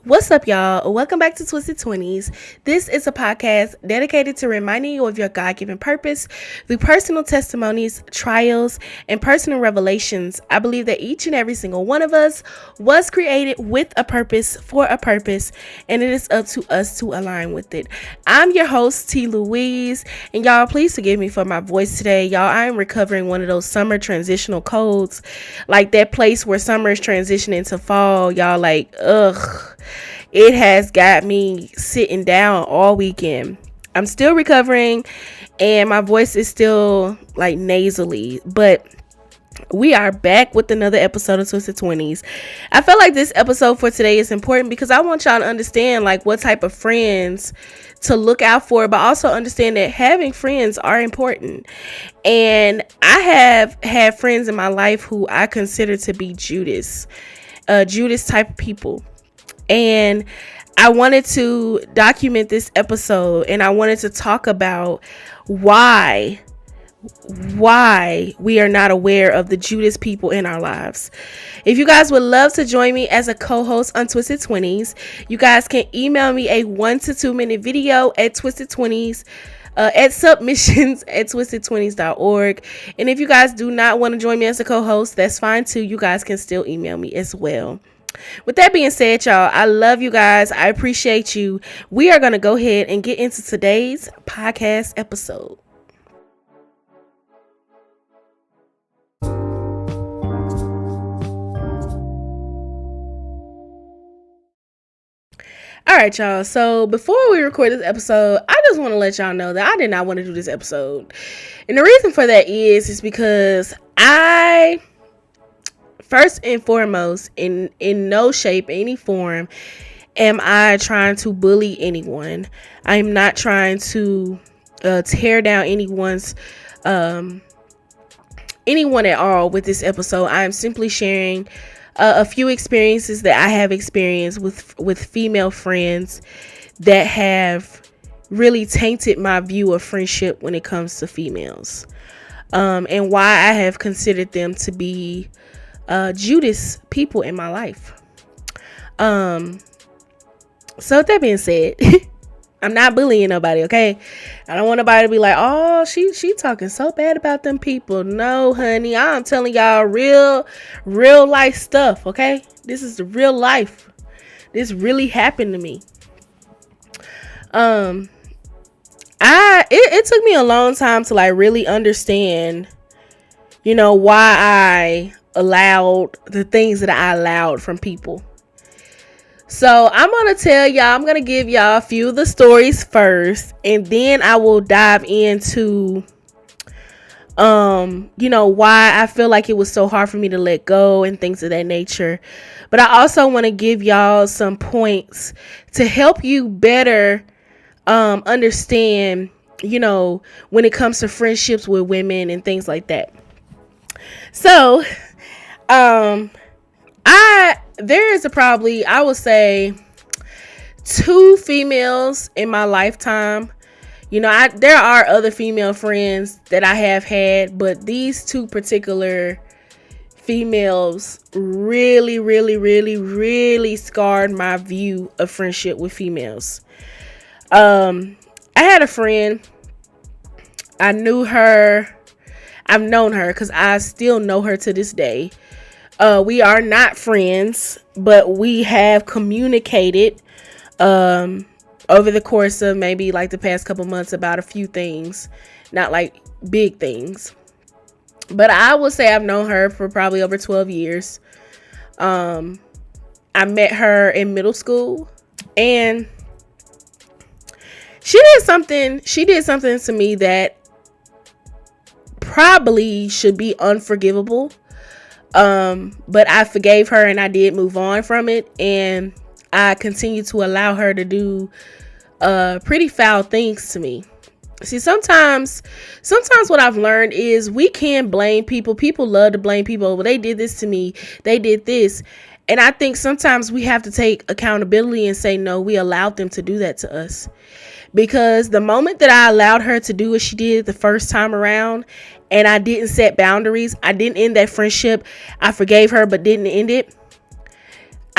What's up, y'all? Welcome back to Twisted Twenties. This is a podcast dedicated to reminding you of your God-given purpose through personal testimonies, trials, and personal revelations. I believe that each and every single one of us was created with a purpose for a purpose, and it is up to us to align with it. I'm your host, T. Louise, and y'all, please forgive me for my voice today. Y'all, I'm recovering one of those summer transitional colds, like that place where summer is transitioning to fall. Y'all, like, ugh. It has got me sitting down all weekend. I'm still recovering and my voice is still like nasally, but we are back with another episode of Twisted Twenties. I feel like this episode for today is important because I want y'all to understand like what type of friends to look out for, but also understand that having friends are important. And I have had friends in my life who I consider to be Judas type of people. And I wanted to document this episode, and I wanted to talk about why we are not aware of the Judas people in our lives. If you guys would love to join me as a co-host on Twisted Twenties, you guys can email me a 1 to 2 minute video at Twisted Twenties. At submissions at twistedtwenties.org. And if you guys do not want to join me as a co-host, that's fine too. You guys can still email me as well. With that being said, y'all, I love you guys. I appreciate you. We are going to go ahead and get into today's podcast episode. All right, y'all. So before we record this episode, I just want to let y'all know that I did not want to do this episode. And the reason for that is because I, first and foremost, in no shape, any form, am I trying to bully anyone. I'm not trying to tear down anyone at all with this episode. I am simply sharing a few experiences that I have experienced with female friends that have really tainted my view of friendship when it comes to females, and why I have considered them to be Judas people in my life. So with that being said, I'm not bullying nobody, okay? I don't want nobody to be like, oh, she talking so bad about them people. No, honey, I'm telling y'all real life stuff, okay? This is the real life. This really happened to me. It took me a long time to like really understand, why I allowed the things that I allowed from people. So I'm going to tell y'all, I'm going to give y'all a few of the stories first, and then I will dive into, why I feel like it was so hard for me to let go and things of that nature. But I also want to give y'all some points to help you better understand, when it comes to friendships with women and things like that. So, there is I would say 2 females in my lifetime. There are other female friends that I have had, but these 2 particular females really, really, really, really scarred my view of friendship with females. I had a friend. I've known her because I still know her to this day. We are not friends, but we have communicated over the course of maybe like the past couple months about a few things, not like big things. But I would say I've known her for probably over 12 years. I met her in middle school, and she did something to me that probably should be unforgivable. But I forgave her and I did move on from it, and I continue to allow her to do pretty foul things to me. See, sometimes what I've learned is we can blame people. People love to blame people. Well, they did this to me. They did this. And I think sometimes we have to take accountability and say, no, we allowed them to do that to us. Because the moment that I allowed her to do what she did the first time around, and I didn't set boundaries, I didn't end that friendship. I forgave her, but didn't end it.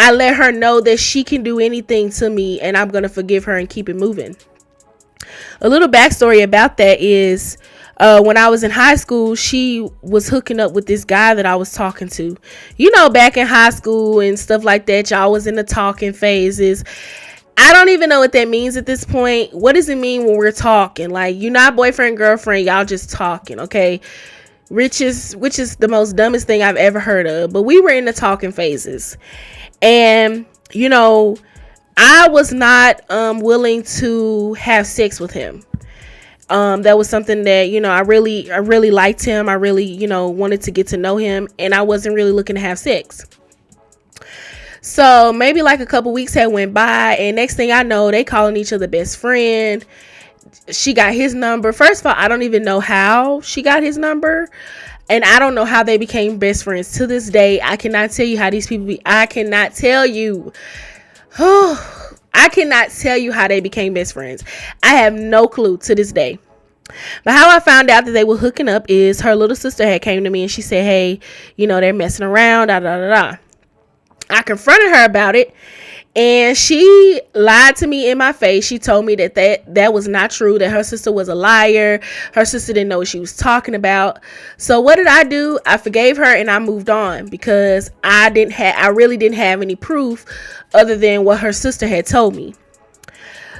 I let her know that she can do anything to me and I'm going to forgive her and keep it moving. A little backstory about that is when I was in high school, she was hooking up with this guy that I was talking to. You know, back in high school and stuff like that, y'all was in the talking phases. I don't even know what that means at this point. What does it mean when we're talking? Like, you're not boyfriend, girlfriend, y'all just talking, okay? Which is the most dumbest thing I've ever heard of. But we were in the talking phases. And, you know, I was not willing to have sex with him. That was something that, you know, I really liked him. I really, you know, wanted to get to know him, and I wasn't really looking to have sex. So maybe like a couple weeks had went by, and next thing I know, they calling each other best friend. She got his number. First of all, I don't even know how she got his number. And I don't know how they became best friends. To this day, I cannot tell you how these people be. I cannot tell you. I cannot tell you how they became best friends. I have no clue to this day. But how I found out that they were hooking up is her little sister had came to me and she said, hey, you know, they're messing around, da da da da. I confronted her about it, and she lied to me in my face. She told me that was not true, that her sister was a liar. Her sister didn't know what she was talking about. So what did I do? I forgave her and I moved on, because I really didn't have any proof other than what her sister had told me.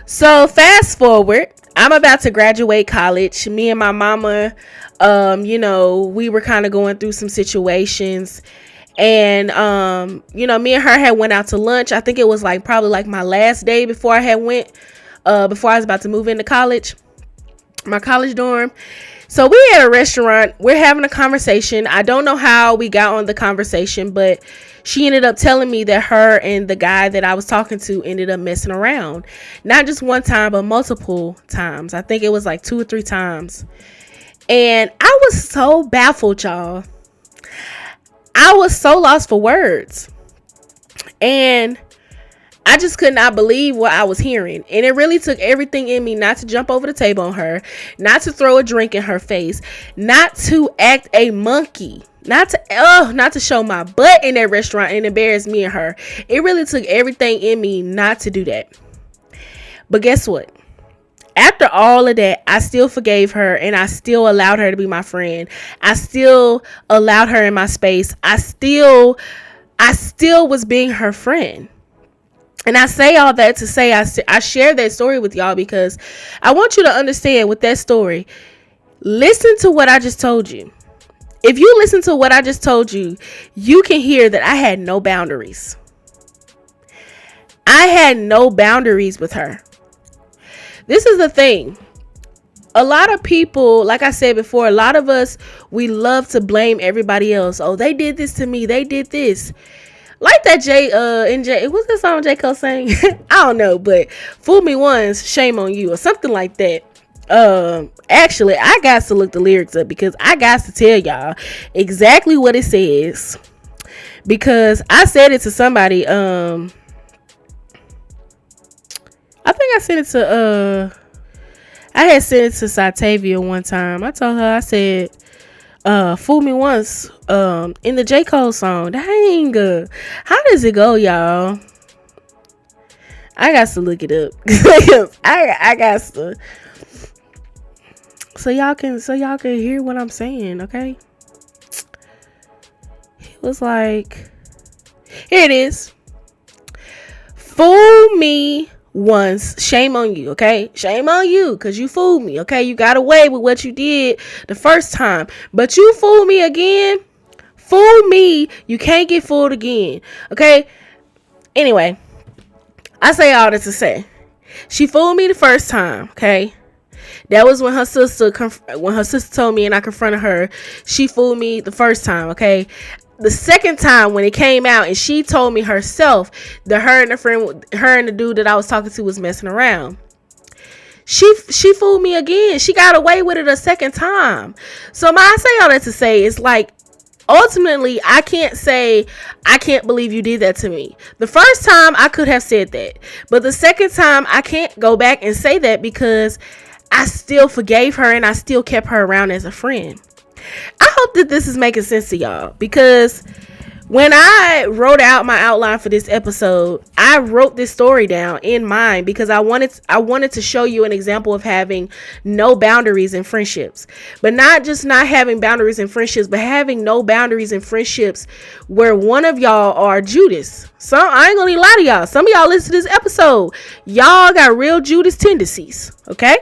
So fast forward, I'm about to graduate college. Me and my mama, you know, we were kind of going through some situations. And you know, me and her had went out to lunch. I think it was probably my last day before I was about to move into college, my college dorm. So we at a restaurant, we're having a conversation. I don't know how we got on the conversation, but she ended up telling me that her and the guy that I was talking to ended up messing around. Not just one time, but multiple times. I think it was 2 or 3 times. And I was so baffled, y'all. I was so lost for words, and I just could not believe what I was hearing. And it really took everything in me not to jump over the table on her, not to throw a drink in her face, not to act a monkey, not to show my butt in that restaurant and embarrass me and her. It really took everything in me not to do that. But guess what? After all of that, I still forgave her, and I still allowed her to be my friend. I still allowed her in my space. I still was being her friend. And I say all that to say I share that story with y'all because I want you to understand with that story. Listen to what I just told you. If you listen to what I just told you, you can hear that I had no boundaries. I had no boundaries with her. This is the thing. A lot of people, like I said before, a lot of us, we love to blame everybody else. Oh, they did this to me. They did this. Like that what's that song J. Cole sang? I don't know, but fool me once, shame on you, or something like that. Actually, I got to look the lyrics up because I got to tell y'all exactly what it says. Because I said it to somebody, I think I sent it to I had sent it to Satavia one time. I told her, I said, fool me once, in the J. Cole song. Dang, how does it go, y'all? I got to look it up. I got to, so y'all can hear what I'm saying, okay? It was like, here it is. Fool me once, shame on you, okay? Shame on you, because you fooled me, okay? You got away with what you did the first time, but you fool me again. Fool me, you can't get fooled again, okay? Anyway, I say all that to say, she fooled me the first time, okay? That was when her sister told me and I confronted her. She fooled me the first time, okay? The second time when it came out and she told me herself that her and the dude that I was talking to was messing around, she fooled me again. She got away with it a second time. So I say all that to say, it's like, ultimately, I can't say, I can't believe you did that to me. The first time I could have said that, but the second time I can't go back and say that because I still forgave her and I still kept her around as a friend. I hope that this is making sense to y'all, because When I wrote out my outline for this episode, I wrote this story down in mind because I wanted to show you an example of having no boundaries in friendships. But not just not having boundaries in friendships, but having no boundaries in friendships where one of y'all are Judas. I ain't gonna lie to y'all. Some of y'all listen to this episode. Y'all got real Judas tendencies, okay?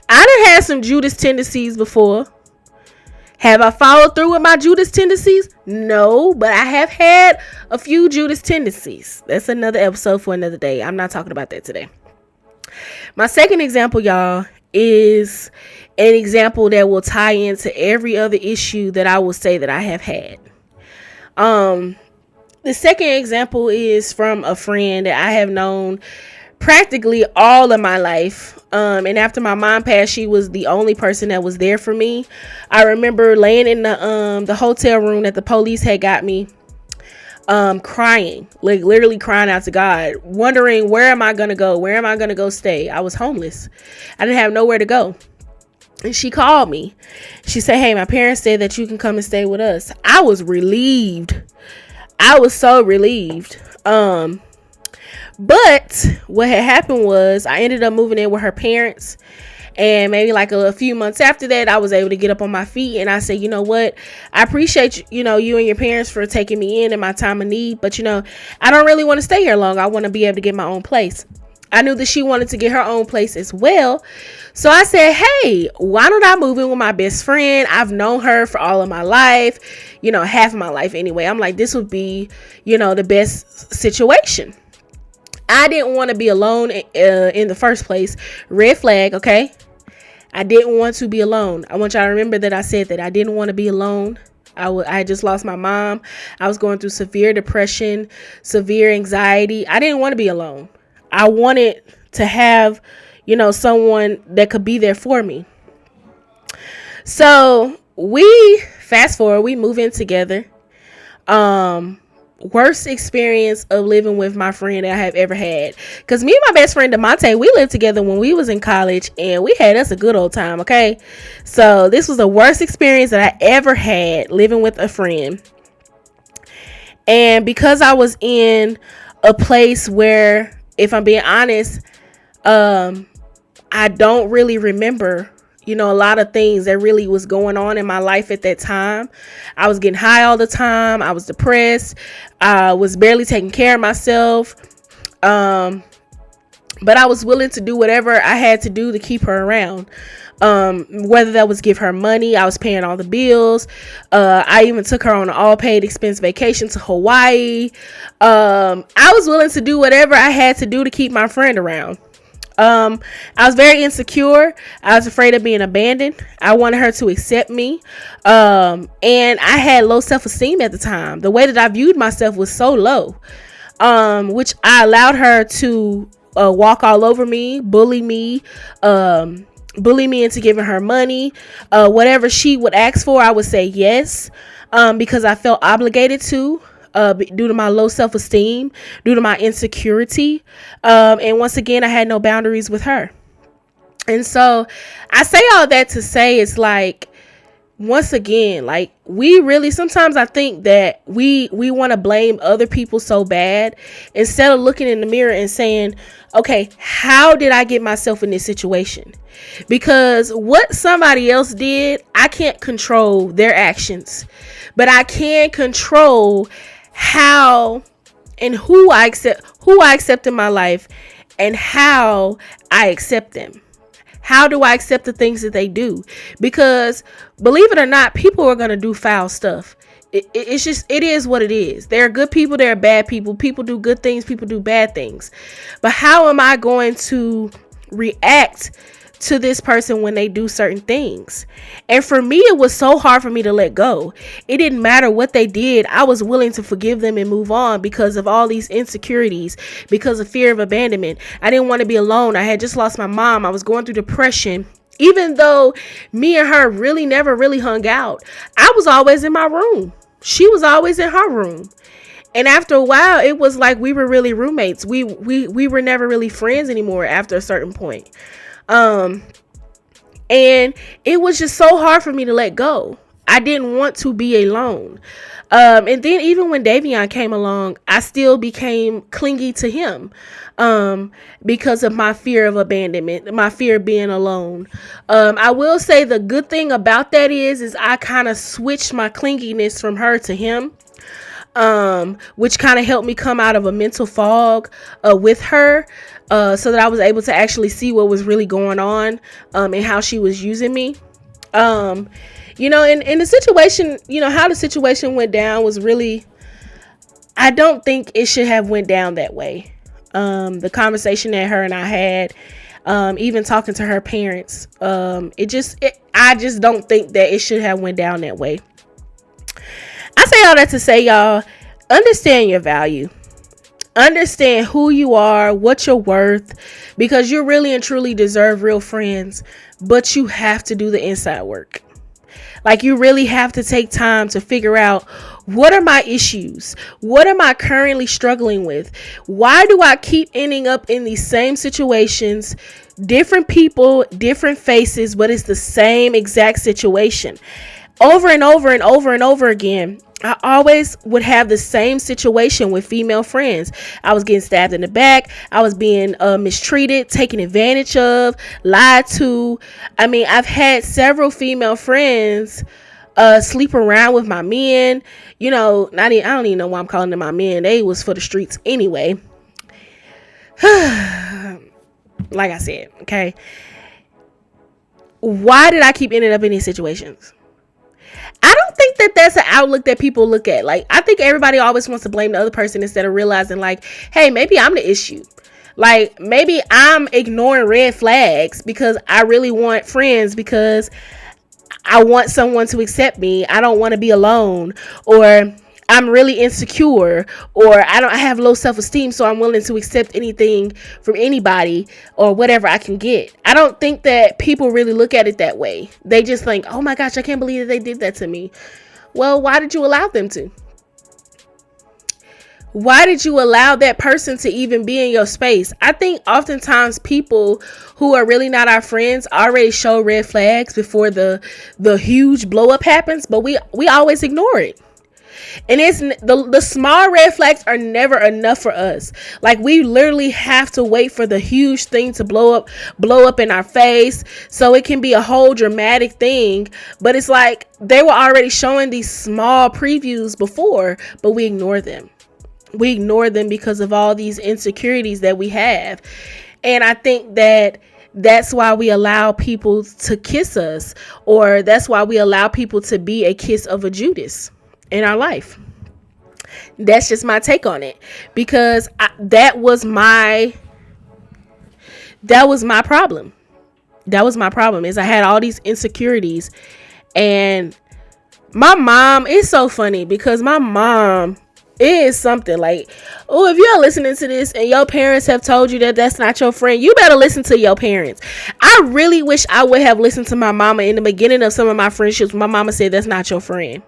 I done had some Judas tendencies before. Have I followed through with my Judas tendencies? No, but I have had a few Judas tendencies. That's another episode for another day. I'm not talking about that today. My second example, y'all, is an example that will tie into every other issue that I will say that I have had. The second example is from a friend that I have known practically all of my life. And after my mom passed, she was the only person that was there for me. I remember laying in the hotel room that the police had got me, crying, like literally crying out to God, wondering, where am I going to go? Where am I going to go stay? I was homeless. I didn't have nowhere to go. And she called me. She said, hey, my parents said that you can come and stay with us. I was relieved. I was so relieved. But what had happened was I ended up moving in with her parents, and maybe like a few months after that, I was able to get up on my feet, and I said, you know what, I appreciate you and your parents for taking me in my time of need, but I don't really want to stay here long. I want to be able to get my own place. I knew that she wanted to get her own place as well. So I said, hey, why don't I move in with my best friend? I've known her for all of my life, half of my life anyway. I'm like, this would be, the best situation. I didn't want to be alone in the first place. Red flag, okay? I didn't want to be alone. I want y'all to remember that I said that I didn't want to be alone. I just lost my mom. I was going through severe depression, severe anxiety. I didn't want to be alone. I wanted to have, someone that could be there for me. So fast forward, we move in together. Worst experience of living with my friend that I have ever had, because me and my best friend Demonte, we lived together when we was in college, and we had us a good old time. Okay, so this was the worst experience that I ever had living with a friend. And because I was in a place where, if I'm being honest, I don't really remember a lot of things that really was going on in my life at that time. I was getting high all the time. I was depressed. I was barely taking care of myself. But I was willing to do whatever I had to do to keep her around. Whether that was give her money, I was paying all the bills. I even took her on an all paid expense vacation to Hawaii. I was willing to do whatever I had to do to keep my friend around. I was very insecure. I was afraid of being abandoned. I wanted her to accept me. And I had low self-esteem at the time. The way that I viewed myself was so low, which I allowed her to walk all over me, bully me into giving her money. Whatever she would ask for, I would say yes, because I felt obligated to. Due to my low self-esteem, due to my insecurity. And once again, I had no boundaries with her. And so I say all that to say, it's like, once again, like, we really, sometimes I think that we want to blame other people so bad, instead of looking in the mirror and saying, okay, how did I get myself in this situation? Because what somebody else did, I can't control their actions, but I can control how and who I accept in my life, and how I accept them. How do I accept the things that they do? Because believe it or not, people are going to do foul stuff. It is what it is. There are good people, there are bad people. People do good things, people do bad things. But how am I going to react to this person when they do certain things? And for me, it was so hard for me to let go. It didn't matter what they did. I was willing to forgive them and move on because of all these insecurities, because of fear of abandonment. I didn't want to be alone. I had just lost my mom. I was going through depression. Even though me and her really never really hung out, I was always in my room. She was always in her room. And after a while, it was like we were really roommates. We were never really friends anymore after a certain point. And it was just so hard for me to let go. I didn't want to be alone. And then even when Davion came along, I still became clingy to him, because of my fear of abandonment, my fear of being alone. I will say the good thing about that is I kind of switched my clinginess from her to him, which kind of helped me come out of a mental fog with her, so that I was able to actually see what was really going on, and how she was using me. In the situation, how the situation went down was really, I don't think it should have went down that way. The conversation that her and I had, even talking to her parents, I just don't think that it should have went down that way. I say all that to say, y'all, understand your value. Understand who you are, what you're worth, because you really and truly deserve real friends, but you have to do the inside work. Like, you really have to take time to figure out, what are my issues? What am I currently struggling with? Why do I keep ending up in these same situations? Different people, different faces, but it's the same exact situation. Over and over and over and over again. I always would have the same situation with female friends. I was getting stabbed in the back. I was being mistreated, taken advantage of, lied to. I mean, I've had several female friends sleep around with my men. I don't even know why I'm calling them my men. They was for the streets anyway. Like I said, okay. Why did I keep ending up in these situations? I don't think that that's an outlook that people look at. Like, I think everybody always wants to blame the other person instead of realizing, like, hey, maybe I'm the issue. Like, maybe I'm ignoring red flags because I really want friends, because I want someone to accept me. I don't want to be alone, or I'm really insecure, or I have low self-esteem, so I'm willing to accept anything from anybody or whatever I can get. I don't think that people really look at it that way. They just think, oh my gosh, I can't believe that they did that to me. Well, why did you allow them to? Why did you allow that person to even be in your space? I think oftentimes people who are really not our friends already show red flags before the huge blow up happens, but we always ignore it. And it's the small red flags are never enough for us. Like, we literally have to wait for the huge thing to blow up in our face, so it can be a whole dramatic thing. But it's like they were already showing these small previews before, but we ignore them. We ignore them because of all these insecurities that we have. And I think that's why we allow people to kiss us, or that's why we allow people to be a kiss of a Judas in our life. That's just my take on it, because that was my problem. That was my problem, is I had all these insecurities. And my mom is so funny, because my mom is something like, oh, if you're listening to this and your parents have told you that that's not your friend, you better listen to your parents. I really wish I would have listened to my mama in the beginning of some of my friendships. My mama said, that's not your friend.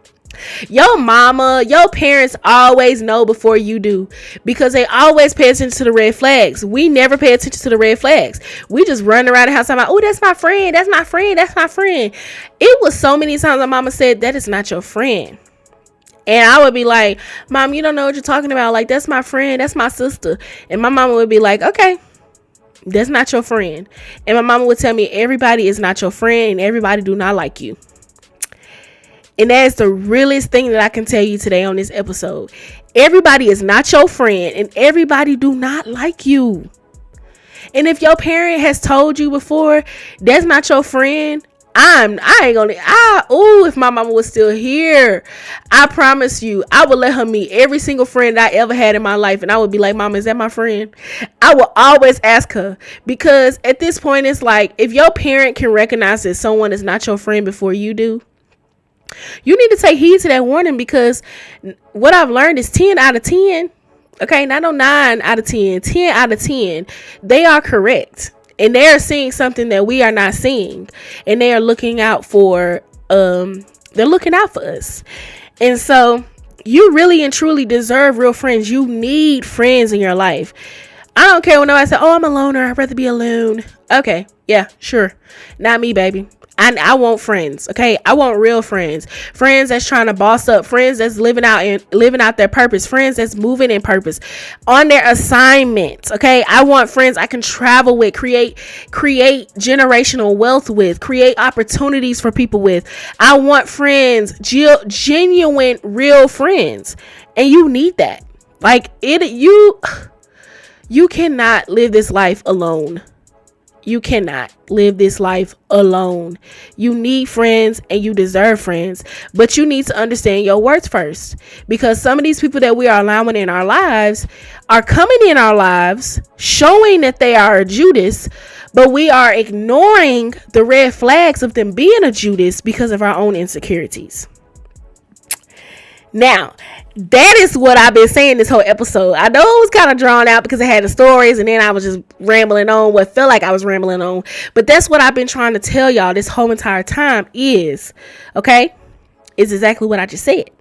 Your parents always know before you do, because they always pay attention to the red flags. We never pay attention to the red flags. We just run around the house talking about, oh, that's my friend, that's my friend, that's my friend. It was so many times my mama said, that is not your friend. And I would be like, Mom, you don't know what you're talking about. Like, that's my friend, that's my sister. And my mama would be like, okay, that's not your friend. And my mama would tell me, everybody is not your friend and everybody do not like you. And that is the realest thing that I can tell you today on this episode. Everybody is not your friend and everybody do not like you. And if your parent has told you before, that's not your friend, if my mama was still here, I promise you, I would let her meet every single friend I ever had in my life. And I would be like, Mama, is that my friend? I will always ask her, because at this point, it's like, if your parent can recognize that someone is not your friend before you do, you need to take heed to that warning, because what I've learned is 10 out of 10, okay, not 9 out of 10, 10 out of 10, they are correct. And they are seeing something that we are not seeing. And they are looking out for, they're looking out for us. And so you really and truly deserve real friends. You need friends in your life. I don't care when nobody say, oh, I'm a loner, I'd rather be alone. Okay, yeah, sure. Not me, baby. I want friends, okay? I want real friends. Friends that's trying to boss up. Friends that's living out their purpose. Friends that's moving in purpose on their assignments, okay? I want friends I can travel with, create generational wealth with, create opportunities for people with. I want friends, genuine, real friends. And you need that. Like, you cannot live this life alone. You cannot live this life alone. You need friends and you deserve friends, but you need to understand your worth first, because some of these people that we are allowing in our lives are coming in our lives showing that they are a Judas, but we are ignoring the red flags of them being a Judas because of our own insecurities. Now, that is what I've been saying this whole episode. I know it was kind of drawn out because I had the stories and then I was just rambling on what felt like I was rambling on. But that's what I've been trying to tell y'all this whole entire time is exactly what I just said.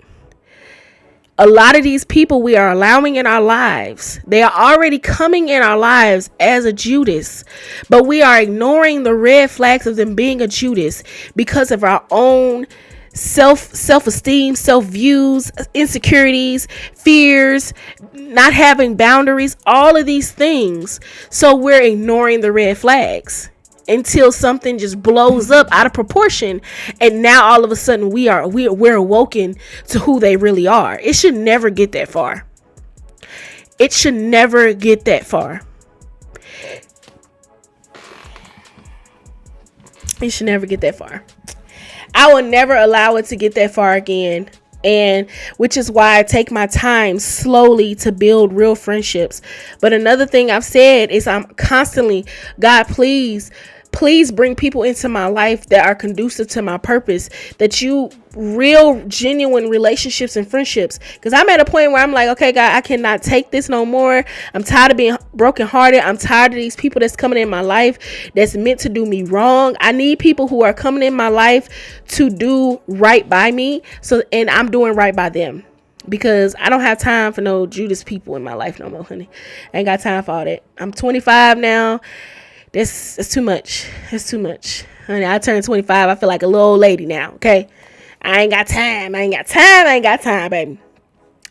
A lot of these people we are allowing in our lives, they are already coming in our lives as a Judas, but we are ignoring the red flags of them being a Judas because of our own self-esteem, self-views, insecurities, fears, not having boundaries, all of these things. So we're ignoring the red flags until something just blows up out of proportion, and now all of a sudden we're awoken to who they really are. It should never get that far. It should never get that far. It should never get that far. I will never allow it to get that far again. And which is why I take my time slowly to build real friendships. But another thing I've said is I'm constantly, God, please bring people into my life that are conducive to my purpose, that you real genuine relationships and friendships. Because I'm at a point where I'm like, okay, God, I cannot take this no more. I'm tired of being brokenhearted. I'm tired of these people that's coming in my life that's meant to do me wrong. I need people who are coming in my life to do right by me. And I'm doing right by them. Because I don't have time for no Judas people in my life no more, honey. I ain't got time for all that. I'm 25 now. It's too much. It's too much. Honey, I turned 25. I feel like a little old lady now. Okay. I ain't got time, baby.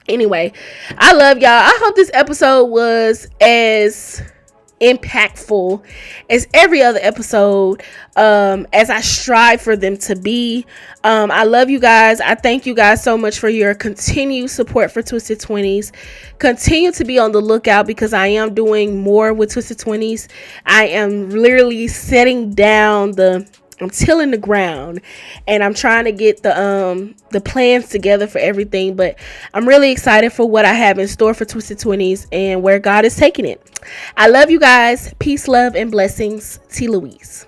Anyway, I love y'all. I hope this episode was as impactful as every other episode, as I strive for them to be. I love you guys. I thank you guys so much for your continued support for Twisted 20s. Continue to be on the lookout, because I am doing more with Twisted 20s. I am literally setting down I'm tilling the ground, and I'm trying to get the plans together for everything. But I'm really excited for what I have in store for Twisted 20s and where God is taking it. I love you guys. Peace, love, and blessings. T. Louise.